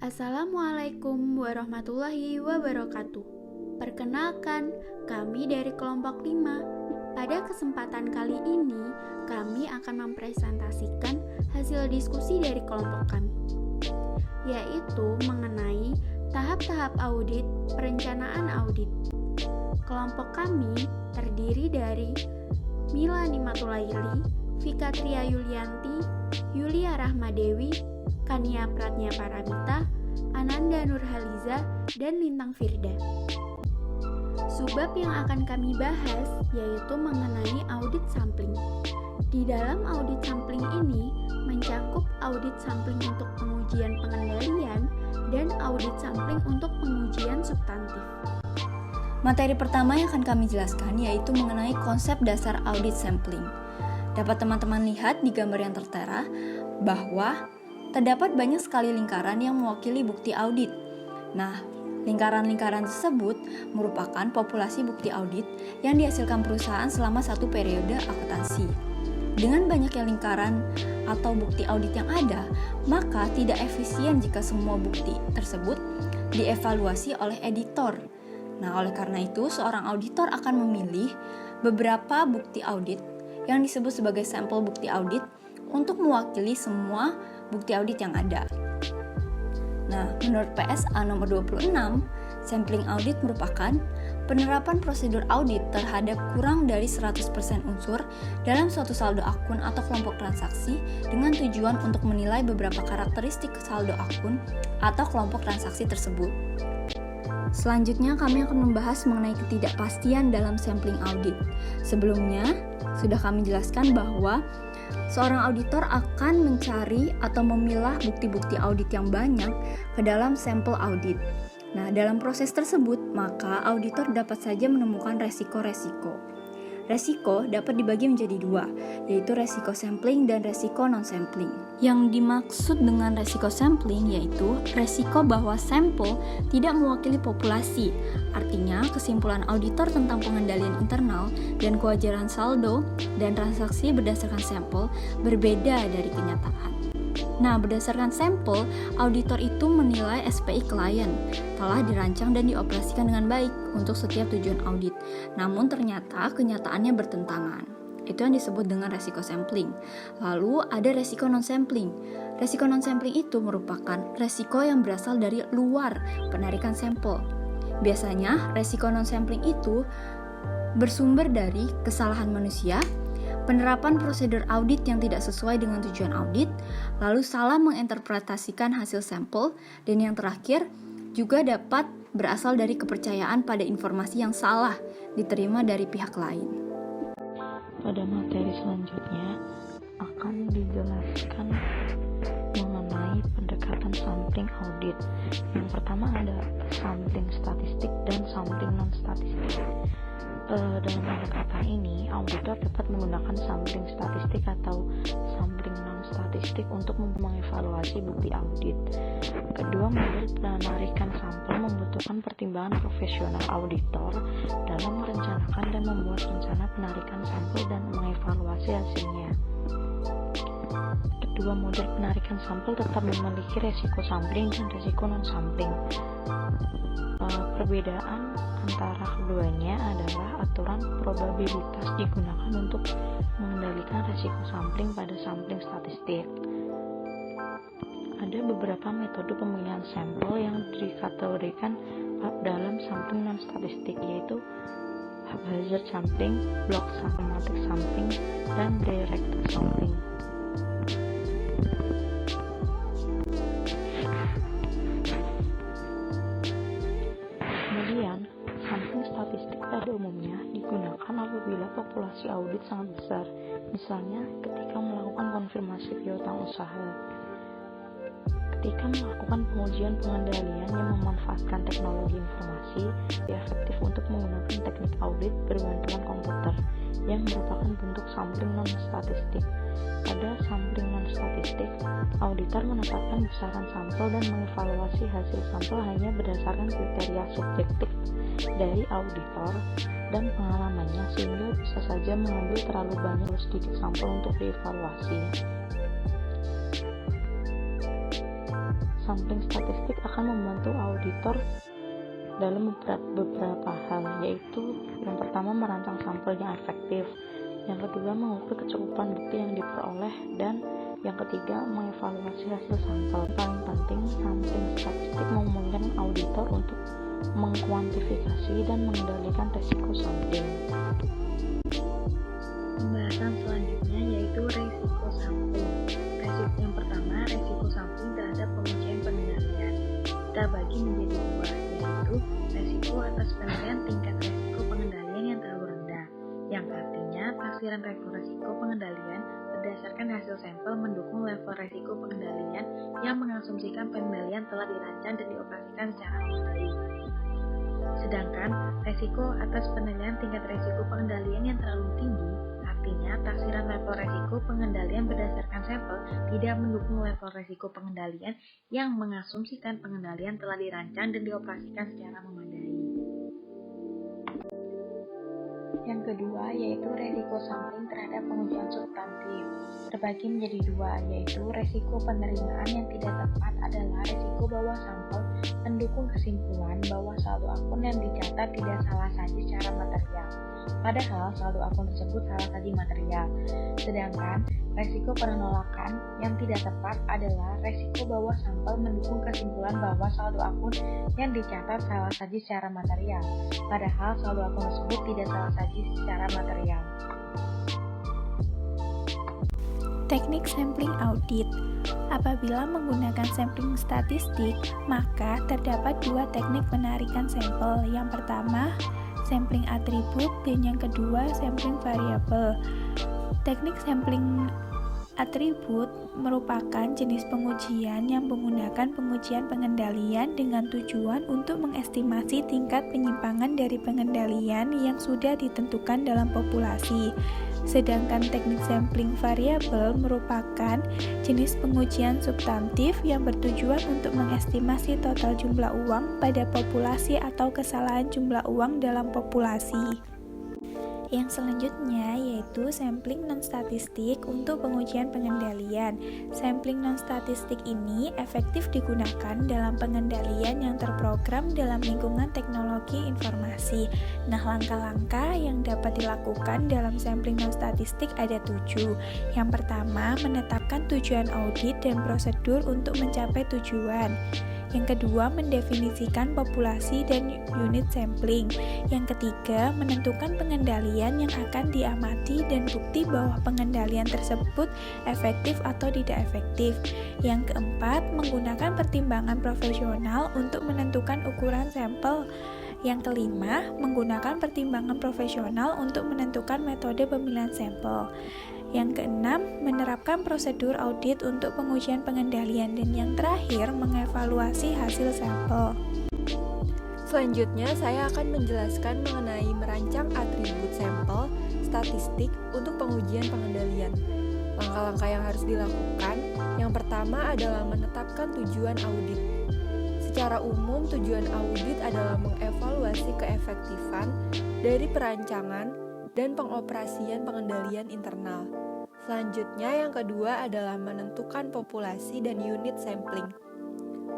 Assalamualaikum warahmatullahi wabarakatuh. Perkenalkan, kami dari kelompok 5. Pada kesempatan kali ini, kami akan mempresentasikan hasil diskusi dari kelompok kami, yaitu mengenai tahap-tahap audit perencanaan audit. Kelompok kami terdiri dari Mila Nimatulaili, Fikatria Yulianti, Yulia Rahmadewi, Kania Pratnya Paramita, Ananda Nurhaliza, dan Lintang Firda. Subbab yang akan kami bahas yaitu mengenai audit sampling. Di dalam audit sampling ini mencakup audit sampling untuk pengujian pengendalian dan audit sampling untuk pengujian substantif. Materi pertama yang akan kami jelaskan yaitu mengenai konsep dasar audit sampling. Dapat teman-teman lihat di gambar yang tertera bahwa terdapat banyak sekali lingkaran yang mewakili bukti audit. Nah, lingkaran-lingkaran tersebut merupakan populasi bukti audit yang dihasilkan perusahaan selama satu periode akuntansi. Dengan banyaknya lingkaran atau bukti audit yang ada, maka tidak efisien jika semua bukti tersebut dievaluasi oleh editor. Nah, oleh karena itu, seorang auditor akan memilih beberapa bukti audit yang disebut sebagai sampel bukti audit untuk mewakili semua bukti audit yang ada. Nah, menurut PSA nomor 26, sampling audit merupakan penerapan prosedur audit terhadap kurang dari 100% unsur dalam suatu saldo akun atau kelompok transaksi dengan tujuan untuk menilai beberapa karakteristik saldo akun atau kelompok transaksi tersebut. Selanjutnya, kami akan membahas mengenai ketidakpastian dalam sampling audit. Sebelumnya, sudah kami jelaskan bahwa seorang auditor akan mencari atau memilah bukti-bukti audit yang banyak ke dalam sampel audit. Nah, dalam proses tersebut, maka auditor dapat saja menemukan resiko-resiko. Resiko dapat dibagi menjadi dua, yaitu resiko sampling dan resiko non-sampling. Yang dimaksud dengan resiko sampling yaitu resiko bahwa sampel tidak mewakili populasi. Artinya, kesimpulan auditor tentang pengendalian internal dan kewajaran saldo dan transaksi berdasarkan sampel berbeda dari kenyataan. Nah, berdasarkan sampel, auditor itu menilai SPI klien telah dirancang dan dioperasikan dengan baik untuk setiap tujuan audit. Namun ternyata kenyataannya bertentangan. Itu yang disebut dengan resiko sampling. Lalu ada resiko non-sampling. Resiko non-sampling itu merupakan resiko yang berasal dari luar penarikan sampel. Biasanya resiko non-sampling itu bersumber dari kesalahan manusia, penerapan prosedur audit yang tidak sesuai dengan tujuan audit, lalu salah menginterpretasikan hasil sampel, dan yang terakhir juga dapat berasal dari kepercayaan pada informasi yang salah diterima dari pihak lain. Pada materi selanjutnya akan dijelaskan mengenai pendekatan sampling audit. Yang pertama ada sampling statistik dan sampling non-statistik. Dalam pendekatan ini, auditor dapat menggunakan sampling statistik atau sampling non-statistik untuk mengevaluasi bukti audit. Kedua model penarikan sampel membutuhkan pertimbangan profesional auditor dalam merencanakan dan membuat rencana penarikan sampel dan mengevaluasi hasilnya. Kedua model penarikan sampel tetap memiliki resiko sampling dan resiko non-sampling. Perbedaan antara keduanya adalah aturan probabilitas digunakan untuk mengendalikan resiko sampling pada sampling statistik. Ada beberapa metode pemilihan sampel yang dikategorikan dalam sampling non-statistik, yaitu haphazard sampling, block systematic sampling, dan directed sampling. Kemudian, sampling statistik pada umumnya digunakan apabila populasi audit sangat besar, misalnya ketika melakukan konfirmasi piutang usaha. Ketika melakukan pengujian pengendalian yang memanfaatkan teknologi informasi, lebih efektif untuk menggunakan teknik audit berbantuan komputer, yang merupakan bentuk sampling non-statistik. Pada sampling non-statistik, auditor menetapkan besaran sampel dan mengevaluasi hasil sampel hanya berdasarkan kriteria subjektif dari auditor dan pengalamannya, sehingga bisa saja mengambil terlalu banyak atau sedikit sampel untuk dievaluasi. Sampling statistik akan membantu auditor dalam beberapa hal, yaitu yang pertama merancang sampel yang efektif, yang kedua mengukur kecukupan bukti yang diperoleh, dan yang ketiga mengevaluasi hasil sampel. Paling penting, sampling statistik memungkinkan auditor untuk mengkuantifikasi dan mengendalikan resiko sampling. Pembahasan selanjutnya yaitu resiko sampling. Resiko yang pertama, resiko sampling terhadap pengujian pengendalian. Kita bagi menjadi dua, yaitu resiko atas penilaian tingkat resiko pengendalian yang terlalu rendah, yang artinya taksiran level resiko pengendalian berdasarkan hasil sampel mendukung level resiko pengendalian yang mengasumsikan pengendalian telah dirancang dan dioperasikan secara memadai. Sedangkan resiko atas penilaian tingkat resiko pengendalian yang terlalu tinggi, artinya taksiran level resiko pengendalian berdasarkan sampel tidak mendukung level resiko pengendalian yang mengasumsikan pengendalian telah dirancang dan dioperasikan secara memadai. Yang kedua yaitu resiko sampling terhadap pengujian substantif. Terbagi menjadi dua, yaitu resiko penerimaan yang tidak tepat adalah resiko bahwa sampel mendukung kesimpulan bahwa saldo akun yang dicatat tidak salah saja secara material, padahal saldo akun tersebut salah saja material. Sedangkan resiko penolakan yang tidak tepat adalah resiko bahwa sampel mendukung kesimpulan bahwa saldo akun yang dicatat salah saja secara material, padahal saldo akun tersebut tidak salah saja secara material. Teknik sampling audit. Apabila menggunakan sampling statistik, maka terdapat dua teknik penarikan sampel. Yang pertama, sampling atribut, dan yang kedua, sampling variabel. Teknik sampling atribut merupakan jenis pengujian yang menggunakan pengujian pengendalian dengan tujuan untuk mengestimasi tingkat penyimpangan dari pengendalian yang sudah ditentukan dalam populasi. Sedangkan teknik sampling variabel merupakan jenis pengujian substantif yang bertujuan untuk mengestimasi total jumlah uang pada populasi atau kesalahan jumlah uang dalam populasi. Yang selanjutnya yaitu sampling non-statistik untuk pengujian pengendalian. Sampling non-statistik ini efektif digunakan dalam pengendalian yang terprogram dalam lingkungan teknologi informasi. Nah, langkah-langkah yang dapat dilakukan dalam sampling non-statistik ada 7. Yang pertama, menetapkan tujuan audit dan prosedur untuk mencapai tujuan. Yang kedua, mendefinisikan populasi dan unit sampling. Yang ketiga, menentukan pengendalian yang akan diamati dan bukti bahwa pengendalian tersebut efektif atau tidak efektif. Yang keempat, menggunakan pertimbangan profesional untuk menentukan ukuran sampel. Yang kelima, menggunakan pertimbangan profesional untuk menentukan metode pemilihan sampel. Yang keenam, menerapkan prosedur audit untuk pengujian pengendalian. Dan yang terakhir, mengevaluasi hasil sampel. Selanjutnya, saya akan menjelaskan mengenai merancang atribut sampel statistik untuk pengujian pengendalian. Langkah-langkah yang harus dilakukan, yang pertama adalah menetapkan tujuan audit. Secara umum, tujuan audit adalah mengevaluasi keefektifan dari perancangan dan pengoperasian pengendalian internal. Selanjutnya, yang kedua adalah menentukan populasi dan unit sampling.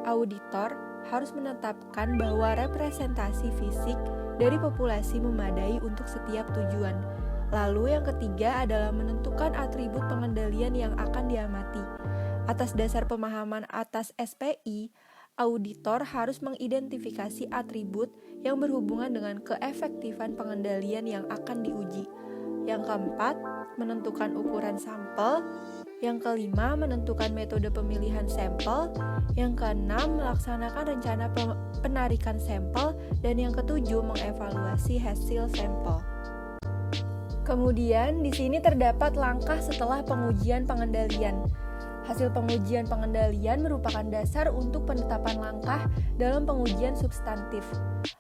Auditor harus menetapkan bahwa representasi fisik dari populasi memadai untuk setiap tujuan. Lalu yang ketiga adalah menentukan atribut pengendalian yang akan diamati. Atas dasar pemahaman atas SPI, auditor harus mengidentifikasi atribut yang berhubungan dengan keefektifan pengendalian yang akan diuji. Yang keempat, menentukan ukuran sampel. Yang kelima, menentukan metode pemilihan sampel. Yang keenam, melaksanakan rencana penarikan sampel. Dan yang ketujuh, mengevaluasi hasil sampel. Kemudian, di sini terdapat langkah setelah pengujian pengendalian. Hasil pengujian pengendalian merupakan dasar untuk penetapan langkah dalam pengujian substantif.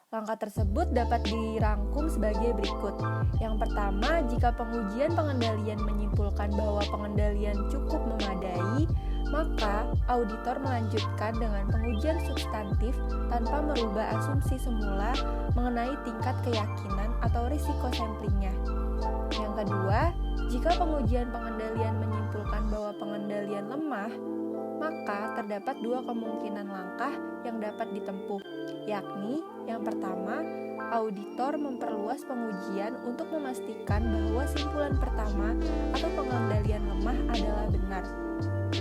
Langkah tersebut dapat dirangkum sebagai berikut. Yang pertama, jika pengujian pengendalian menyimpulkan bahwa pengendalian cukup memadai, maka auditor melanjutkan dengan pengujian substantif tanpa merubah asumsi semula mengenai tingkat keyakinan atau risiko samplingnya. Yang kedua, jika pengujian pengendalian menyimpulkan bahwa pengendalian lemah, Maka terdapat dua kemungkinan langkah yang dapat ditempuh, yakni yang pertama, auditor memperluas pengujian untuk memastikan bahwa simpulan pertama atau pengendalian lemah adalah benar.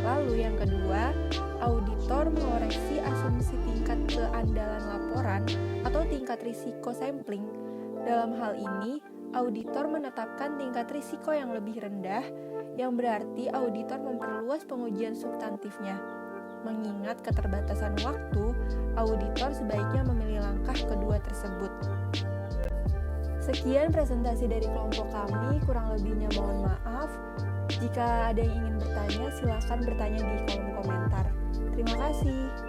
Lalu yang kedua, auditor mengoreksi asumsi tingkat keandalan laporan atau tingkat risiko sampling. Dalam hal ini, auditor menetapkan tingkat risiko yang lebih rendah, yang berarti auditor memperluas pengujian substantifnya. Mengingat keterbatasan waktu, auditor sebaiknya memilih langkah kedua tersebut. Sekian presentasi dari kelompok kami, kurang lebihnya mohon maaf. Jika ada yang ingin bertanya, silakan bertanya di kolom komentar. Terima kasih.